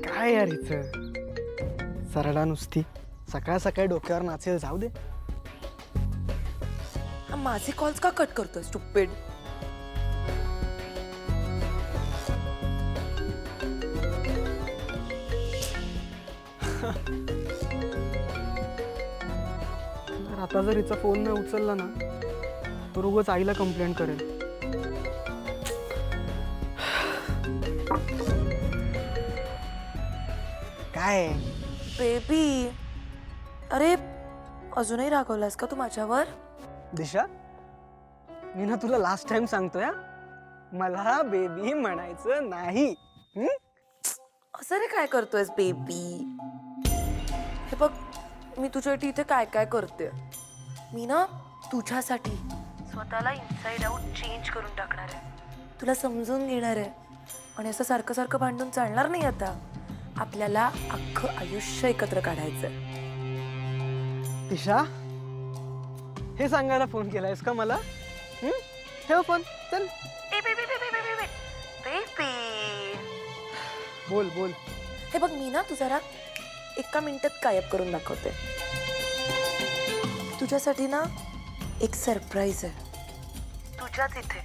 काय यार हिचं सरळा नुसती सकाळ सकाळी डोक्यावर नाचेल. जाऊ दे. माझे कॉल्स का कट करतोय स्टुपिड? आता जर हिचा फोन नाही उचलला ना तर उगाच आईला कंप्लेंट करेल. काय बेबी, अरे अजूनही रागवलास का तू माझ्यावर? दिशा, मी ना तुला लास्ट टाइम सांगतोय, मला बेबी म्हणायचं नाही. असं रे काय करतोयस बेबी? हे बघ, मी तुझ्यासाठी इथे काय काय करते. मी ना तुझ्यासाठी स्वतःला इनसाइड आउट चेंज करून टाकणार आहे. तुला समजून घेणार आहे. आणि असं सारखं सारखं भांडून चालणार नाही. आता आपल्याला अख्खं आयुष्य एकत्र काढायचं. दिशा, हे सांगायला फोन केलायस का मला? ठेव फोन, चल. बोल बोल. हे बघ, मी ना तू जरा एका मिनिटात गायब करून दाखवते. तुझ्यासाठी ना एक सरप्राईज आहे. तुझ्याच इथे,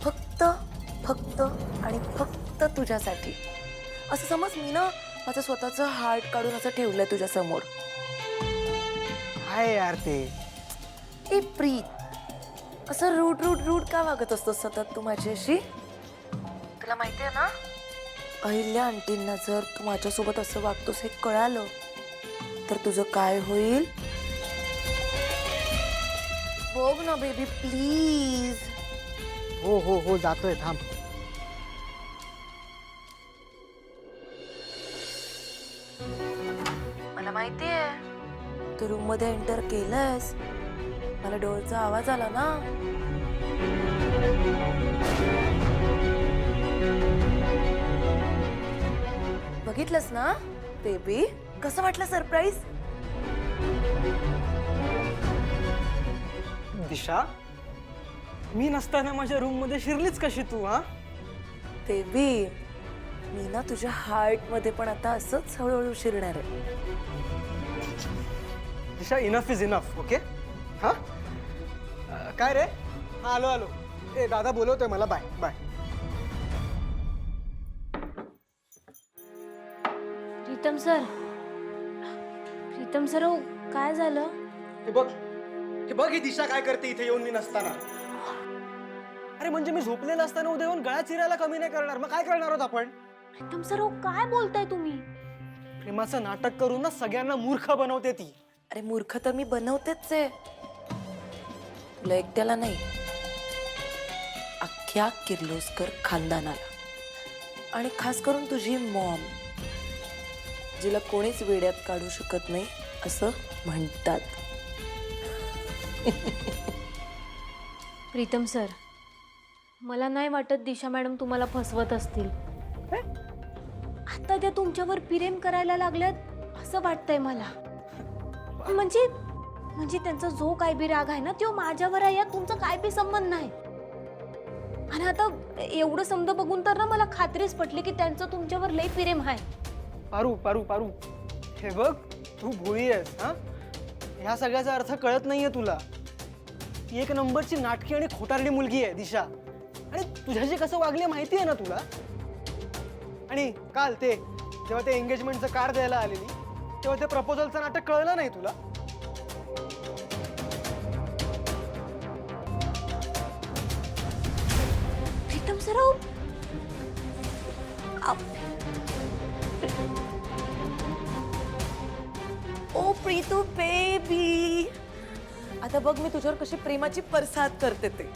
फक्त फक्त आणि फक्त तुझ्यासाठी. असं समज, मी ना माझं स्वतःचं हार्ट काढून असं ठेवलंय तुझ्या समोर. काय यार ते? ए प्रीत, असं रूट रूट रूट का वागत असतो सतत तू माझ्याशी? तुला माहिती आहे ना, अहिल्या आंटींना जर तू माझ्यासोबत असं वागतोस हे कळालं तर तुझं काय होईल? बघ ना बेबी, प्लीज. हो हो हो, जातोय, थांब. मला माहितीये तू रूम मध्ये एंटर केलंस. मला डोरचा आवाज आला ना. बघितलंस ना बेबी, कसं वाटलं सरप्राईज? दिशा, मी नसताना माझ्या रूम मध्ये शिरलीच कशी तू? बेबी, मी ना तुझ्या हार्ट मध्ये पण आता असंच हळूहळू शिरणार आहे. दिशा, इनफ इज इनफ. ओके? हा, काय रे? हा, आलो आलो. ए दादा बोलवतोय मला. Bye bye. Pritam sir, Pritam sir, हो काय झालं? हे बघ, हे बघ, ही दिशा काय करते इथे येऊन मी नसताना. अरे म्हणजे मी झोपलेला असताना उद्या येऊन गळा चिरायला कमी नाही करणार. मग काय करणार आहोत आपण? प्रीतम सर, हो काय बोलताय तुम्ही? प्रेमाचं नाटक करून ना सगळ्यांना मूर्ख बनवते ती. अरे मूर्ख तर मी बनवतेच आहे. तुला एकट्याला नाही, अख्ख्या किर्लोस्कर खानदानाला. आणि खास करून तुझी मॉम, जिला कोणीच वेड्यात काढू शकत नाही असं म्हणतात. प्रीतम सर, मला नाही वाटत दिशा मॅडम तुम्हाला फसवत असतील. आता त्या तुमच्यावर प्रेम करायला लागल्यात असं वाटतंय मला. म्हणजे त्यांचा जो काय बी राग आहे ना, तो माझ्यावर आहे. यात तुमचा काय बी संबंध नाही. आणि आता एवढं समज बघून तर ना मला खात्रीच पटली की त्यांचं तुमच्यावर लई प्रेम आहे. पारू पारू पारू, हे बघ, तू भोळी आहेस. ह्या सगळ्याचा अर्थ कळत नाहीये तुला. ती एक नंबरची नाटकी आणि खोटारडी मुलगी आहे दिशा. आणि तुझ्याशी कसं वागले माहिती आहे ना तुला. आणि काल ते जेव्हा ते एंगेजमेंटचं कार्ड द्यायला आलेली तेव्हा ते प्रपोजलचं नाटक कळलं नाही तुला? प्रीतम सर, ओ प्रीतू बेबी, आता बघ मी तुझ्यावर कशी प्रेमाची परसाद करते ते.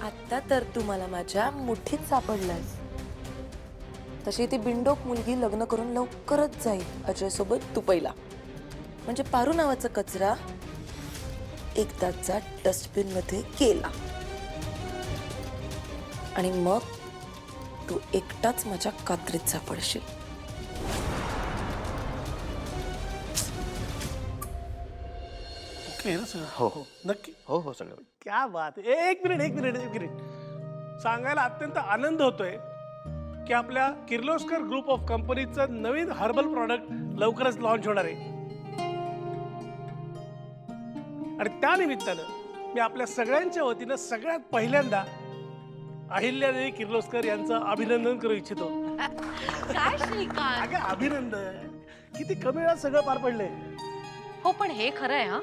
आता तर तू मला माझ्या मुठीत सापडलास. तशी ती बिंडोक मुलगी लग्न करून लवकरच जाईल अजय सोबत दुबईला. म्हणजे पारू नावाचा कचरा एकदाचा डस्टबिन मध्ये गेला. आणि मग तू एकटाच माझ्या कात्रीत सापडशील. ओके ना सगळं? हो हो नक्की? हो हो सगळं. क्या बात आहे. एक मिनिट सांगायला अत्यंत आनंद होतोय की आपल्या किर्लोस्कर ग्रुप ऑफ कंपनीचं नवीन हर्बल प्रॉडक्ट लवकरच लॉन्च होणार आहे. आणि त्या निमित्तानं मी आपल्या सगळ्यांच्या वतीनं सगळ्यात पहिल्यांदा अहिल्यादेवी किर्लोस्कर यांचं अभिनंदन करू इच्छितो. काय श्रीकांत? अगं अभिनंदन, किती कमी वेळात सगळं पार पडलंय. हो पण हे खरं आहे हा.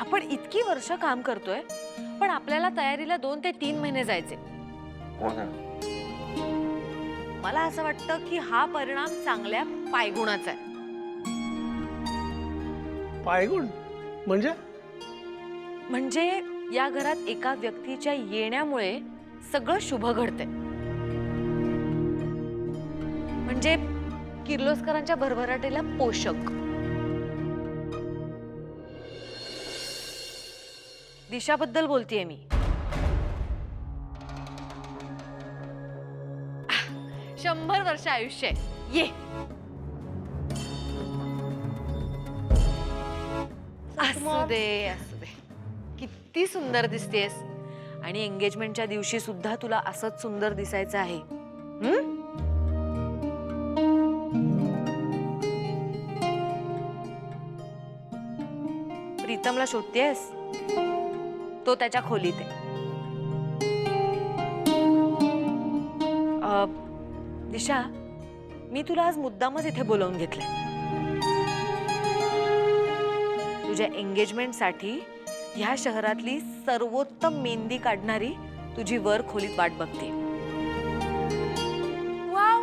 आपण इतकी वर्ष काम करतोय पण आपल्याला तयारीला 2 ते 3 महिने जायचे. हो ना. मला असं वाटतं की हा परिणाम चांगल्या पायगुणाचा आहे. पायगुण म्हणजे? म्हणजे या घरात एका व्यक्तीच्या येण्यामुळे सगळं शुभ घडते. म्हणजे किर्लोस्करांच्या भरभराटीला पोषक. दिशाबद्दल बोलतेय मी. 100 वर्ष आयुष्य आहे. ये असू दे. किती सुंदर दिसतेस. आणि एंगेजमेंटच्या दिवशी सुद्धा तुला असंच सुंदर दिसायचं आहे. प्रीतमला शोधतेस? तो त्याच्या खोलीत आहे. दिशा, मी तुला आज मुद्दामच इथे बोलावून घेतलंय. तुझ्या एंगेजमेंटसाठी ह्या शहरातली सर्वोत्तम मेहंदी काढणारी तुझी वर खोलीत वाट बघते. वाव,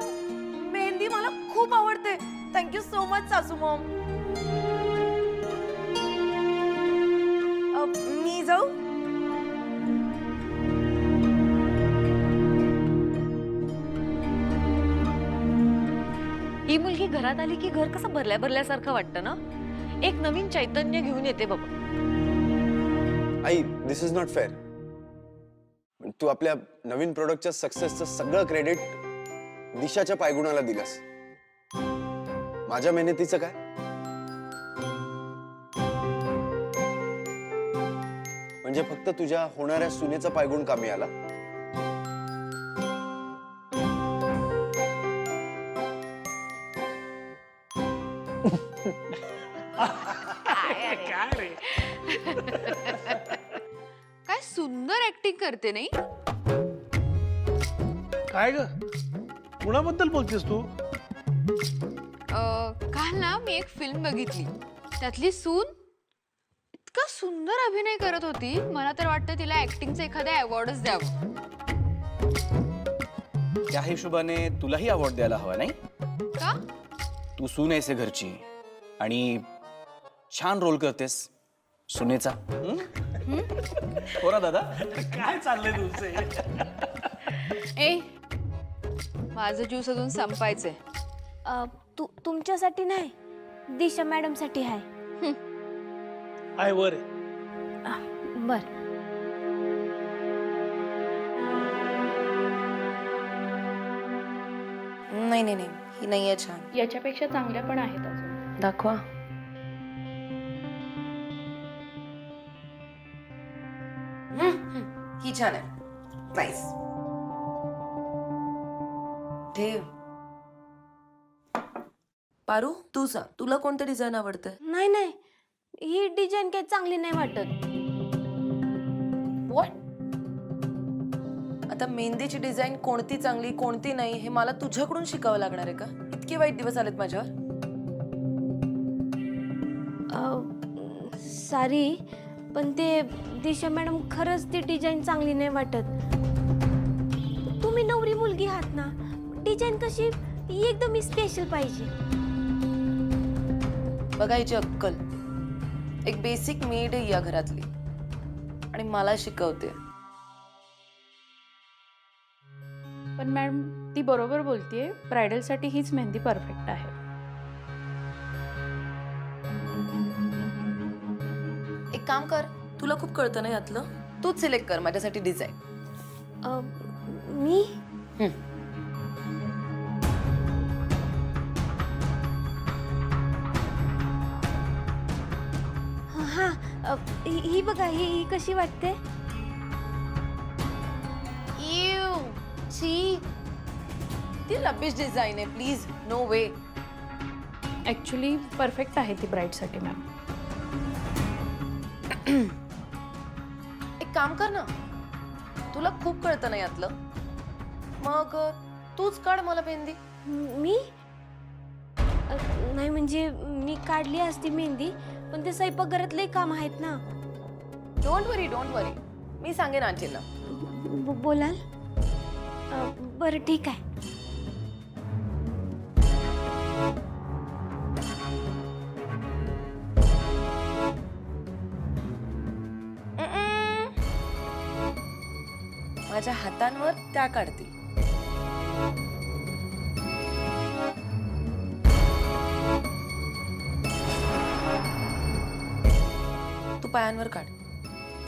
मेहंदी मला खूप आवडते. थँक्यू सो मच सासू मॉम. मी जाऊ? ही मुलगी घरात आली की घर कसं भरल्या भरल्यासारखं वाटतं ना. एक नवीन चैतन्य घेऊन येते बाबा. आई, दिस इज नॉट फेअर. तू आपल्या नवीन प्रोडक्टच्या सक्सेसचं सगळं क्रेडिट दिशाच्या पायगुणाला दिलास. माझ्या मेहनतीचं काय? म्हणजे फक्त तुझ्या होणाऱ्या सुनेचा पायगुण कामी आला? काय रे? काय सुंदर ऍक्टिंग करते नाही? काय ग, कुणाबद्दल बोलतेस तू? काल ना मी एक फिल्म बघितली. त्यातली सून इतका सुंदर अभिनय करत होती. मला तर वाटतं तिला ऍक्टिंगचा एखादा अवॉर्डच द्यावं. त्या हिशोबाने तुलाही अवॉर्ड द्यायला हवा नाही का? तू सून आहेस घरची आणि छान रोल करतेस सुनेचा. हो ना दादा? काय चाललंय तुमचे? ए, माझं ज्यूस अजून संपायचंय. तुमच्यासाठी नाही, दिशा मॅडम साठी आहे. आहे वर. बर. नाही नाही नाही, ही नाहीये छान. याच्यापेक्षा चांगल्या पण आहेत अजून. दाखवा. ही छान आहे. नाईस. ठेव. पारू, तू सांग, तुला कोणतं डिझाईन आवडतं? नाही नाही, ही डिझाईन काही चांगली नाही वाटत. व्हॉट? आता मेहंदीची डिझाईन कोणती चांगली कोणती नाही हे मला तुझ्याकडून शिकावं लागणार आहे का? इतके वाईट दिवस आलेत माझ्यावर. सॉरी, पण ते दिशा मॅडम खरंच ती डिझाईन चांगली नाही वाटत. तुम्ही नवरी मुलगी आहात ना, डिझाईन कशी एकदम स्पेशल पाहिजे. बघायची अक्कल. एक बेसिक मेड आहे या घरातली आणि मला शिकवते. पण मॅडम, ती बरोबर बोलतेय. ब्रायडलसाठी हीच मेहंदी परफेक्ट आहे. एक काम कर, तुला खूप कळतं ना यातलं, तूच सिलेक्ट कर माझ्यासाठी डिझाईन. मी हा ही बघा, ही कशी वाटते? ची ती रबिश डिझाईन आहे, please no way. Actually perfect आहे ती ब्राईडसाठी मॅम. एक काम कर ना, तुला खूप कळतं ना यातलं, मग तूच काढ मला मेहंदी. मी नाही म्हणजे मी काढली असती मेहंदी, पण ते स्वयंपाकघरातले काम आहेत ना. डोंट वरी, मी सांगेन आंटीला. बोलाल? बरं ठीक आहे. माझ्या हातांवर त्या काढतील. तू पायांवर काढ,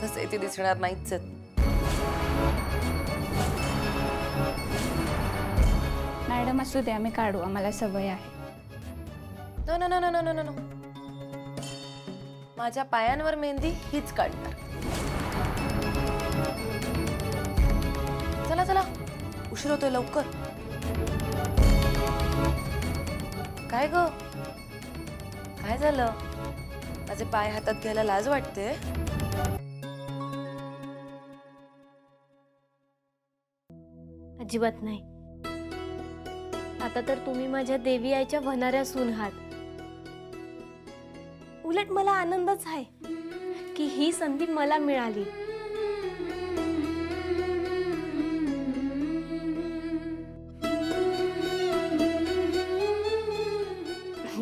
तसे ते दिसणार नाहीच आहेत. मॅडम असू द्या, आम्ही काढू, आम्हाला सवय आहे. No no no no no no no, माझ्या पायांवर मेहंदी हीच काढणार. चला चला, उशीर होतोय, लवकर. काय ग, काय झालं? माझे पाय हातात घ्यायला लाज वाटते? अजिबात नाही. आता तर तुम्ही माझ्या देवी आईच्या होणाऱ्या सून आहात. उलट मला आनंदच आहे की ही संधी मला मिळाली.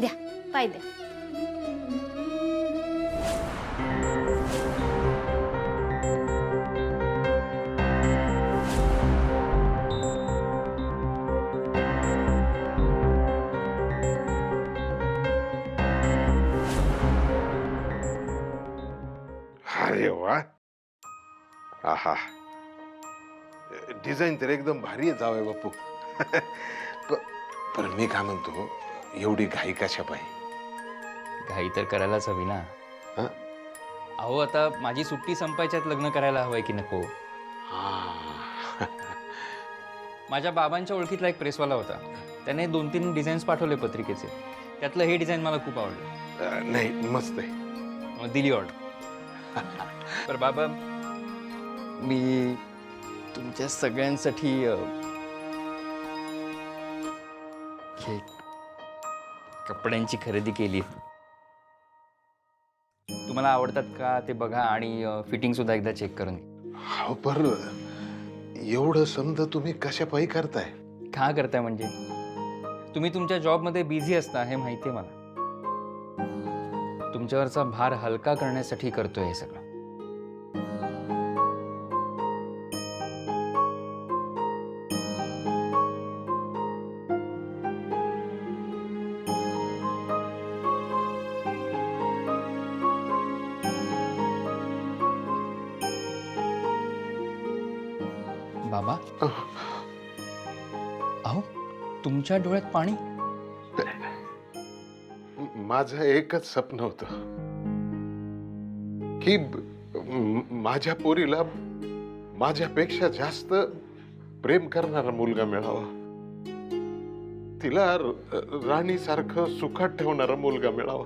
द्या, पाय द्या. अरे वा, आहा, डिझाईन तर एकदम भारी आहे जावई बापू. पण मी काय म्हणतो, एवढी घाई कशा पाहिजे? घाई तर करायलाच हवी ना. हं? अहो आता माझी सुट्टी संपायच्यात लग्न करायला हवंय की नको? हा. माझ्या बाबांच्या ओळखीतला एक प्रेसवाला होता, त्याने 2-3 डिझाईन्स पाठवले पत्रिकेचे. त्यातलं हे डिझाईन मला खूप आवडलं. नाही, मस्त आहे. मग दिली ऑर्डर. पर बाबा, मी तुमच्या सगळ्यांसाठी हे कपड्यांची खरेदी केली. तुम्हाला आवडतात का ते बघा आणि फिटिंग सुद्धा एकदा चेक करून घ्या. हो, पर एवढं समजा तुम्ही कशा पायी करताय? का करताय म्हणजे? तुम्ही तुमच्या जॉबमध्ये बिझी असता हे माहिती आहे मला. तुमच्यावरचा भार हलका करण्यासाठी करतोय हे सगळं. बाबा, अहो तुमच्या डोळ्यात पाणी. माझं एकच स्वप्न होतं की माझ्या पोरीला माझ्यापेक्षा जास्त प्रेम करणारा मुलगा मिळावा, तिला राणीसारखं सुखात ठेवणारा मुलगा मिळावा.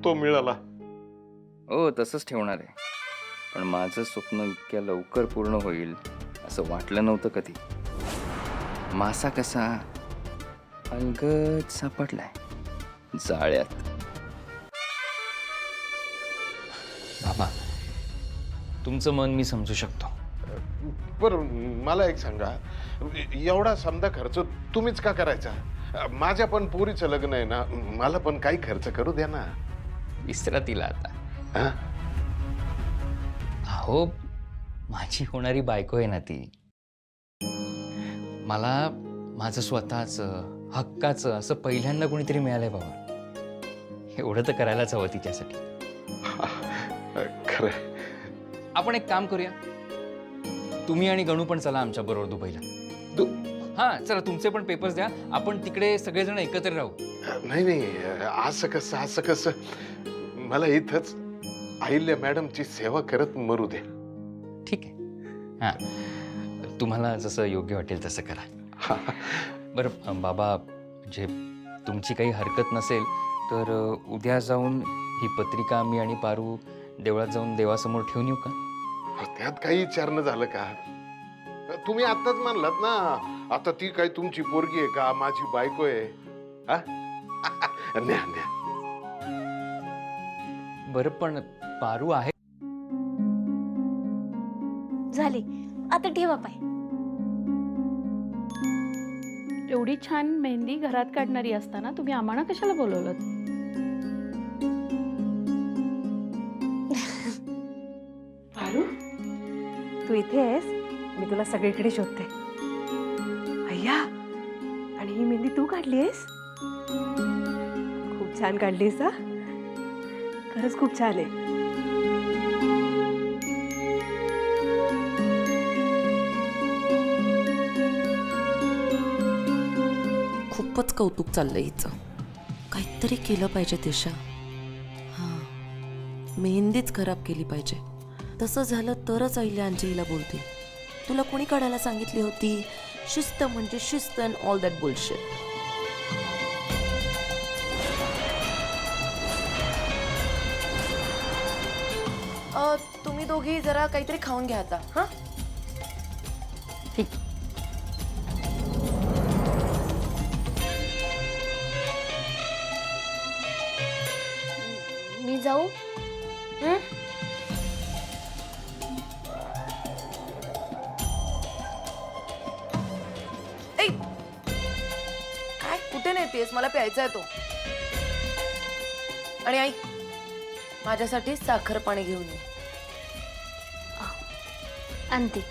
तो मिळाला. हो, तसंच ठेवणार आहे. पण माझं स्वप्न इतक्या लवकर पूर्ण होईल असं वाटलं नव्हतं कधी. मासा कसा अलगद सापडलाय जाळ्यात. बाबा, तुमचं मन मी समजू शकतो. पर मला एक सांगा, एवढा समजा खर्च तुम्हीच का करायचा? माझ्या पण पोरीचं लग्न आहे ना, मला पण काही खर्च करू द्या ना. विसरा तिला आता. हा? अहो, माझी होणारी बायको आहे ना ती. मला माझं स्वतःचं हक्काचं असं पहिल्यांदा कोणीतरी मिळालंय बाबा. एवढं तर करायलाच हवं तिच्यासाठी. खरं. आपण एक काम करूया, तुम्ही आणि गणू पण चला आमच्या बरोबर दुबईला. हा चला, तुमचे पण पेपर्स द्या, आपण तिकडे सगळेजण एकत्र राहू. नाही नाही, असं कसं मला इथंच अहिल्या मॅडमची सेवा करत मरू दे. ठीक आहे. हां, तुम्हाला जसं योग्य वाटेल तसं करा. बरं बाबा, म्हणजे तुमची काही हरकत नसेल तर उद्या जाऊन ही पत्रिका मी आणि पारू देवळात जाऊन देवासमोर ठेवून येऊ का? त्यात काही विचारणं झालं का? तुम्ही आताच म्हणलात ना, आता ती काय तुमची पोरगी आहे का, माझी बायको आहे? हा? न्या न्या. बरं पण पारू आहे. झाली, आता ठेवा पाय. एवढी छान मेहंदी घरात काढणारी असताना तुम्ही आम्हाला कशाला बोलवलं? पारू, तू इथे आहेस? मी तुला सगळीकडे शोधते. अय्या, आणि ही मेहंदी तू काढली आहेस? खूप छान काढलीस हा. खरंच खूप छान आहे. खूपच कौतुक चाललंय हिचं. काहीतरी केलं पाहिजे दिशा. हां, मेहंदीच खराब केली पाहिजे. तसं झालं तरच अहिल्या अंजलीला बोलतील. तुला कोणी काढायला सांगितली होती? शिस्त म्हणजे शिस्त अँड ऑल दॅट बुलशिट. तुम्ही दोघी जरा काहीतरी खाऊन घ्या आता. हा, ठीक. मी जाऊ? ऐ, काय कुठे नेतेस? मला प्यायचा आहे तो. आणि आई, माझ्यासाठी साखर पाणी घेऊन ये. आणते.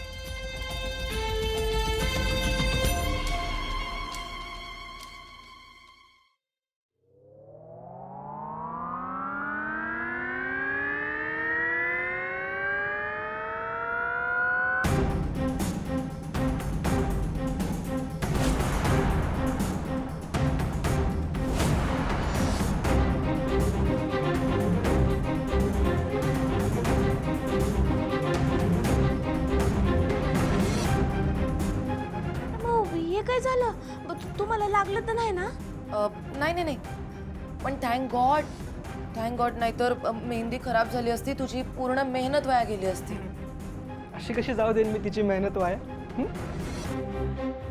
काय झालं? तुम्हाला लागलं तर नाही ना? नाही नाही नाही, पण थँक गॉड, नाहीतर मेहंदी खराब झाली असती. तुझी पूर्ण मेहनत वाया गेली असती. अशी कशी जाऊ देईन मी तिची मेहनत वाया?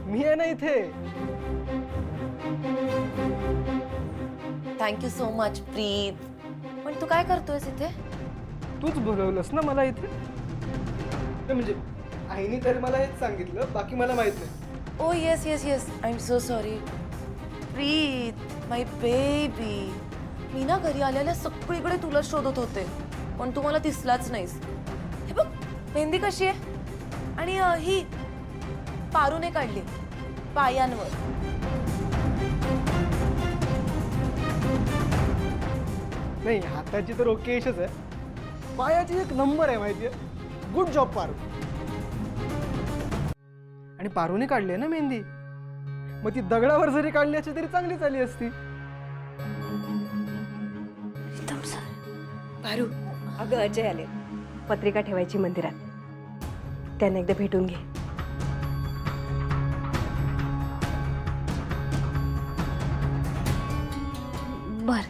मी आहे ना इथे. थँक्यू सो मच प्रीत. पण तू काय करतोयस इथे? तूच बोलवलंस ना मला इथे. म्हणजे आईने तर मला हेच सांगितलं, बाकी मला माहित नाही. Oh yes yes yes, I am so sorry. Preet, my baby, मी ना घरी आलेल्या सगळीकडे तुला शोधत होते, पण तू मला दिसलाच नाहीस. हे बघ, मेहंदी कशी आहे? आणि ही पारूने काढली पायांवर. नाही, हाताची तर ओकेशच आहे, पायाची एक नंबर आहे माहितीये. Good job Paru. आणि पारूने काढली आहे ना मेहंदी, मग ती दगडावर जरी काढली असती तरी चांगली चालली असती. पारू, अगं अजय आले, पत्रिका ठेवायची मंदिरात. त्यांना एकदा भेटून घे. बर,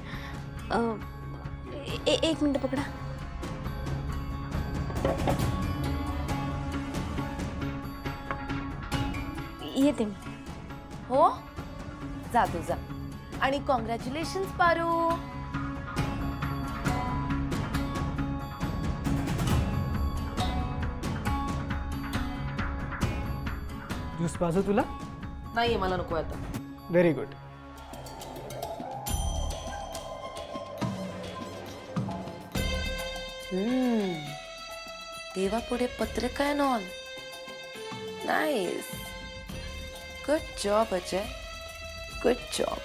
एक मिनिट पकडा. येते मी. हो, जा तू जा. आणि कॉंग्रॅच्युलेशन्स पारू. ज्यूस पाजू तुला? नाहीये, मला नको आता. Very good. देवापुढे पत्रिका and all. Nice. Good job Ajay, good job.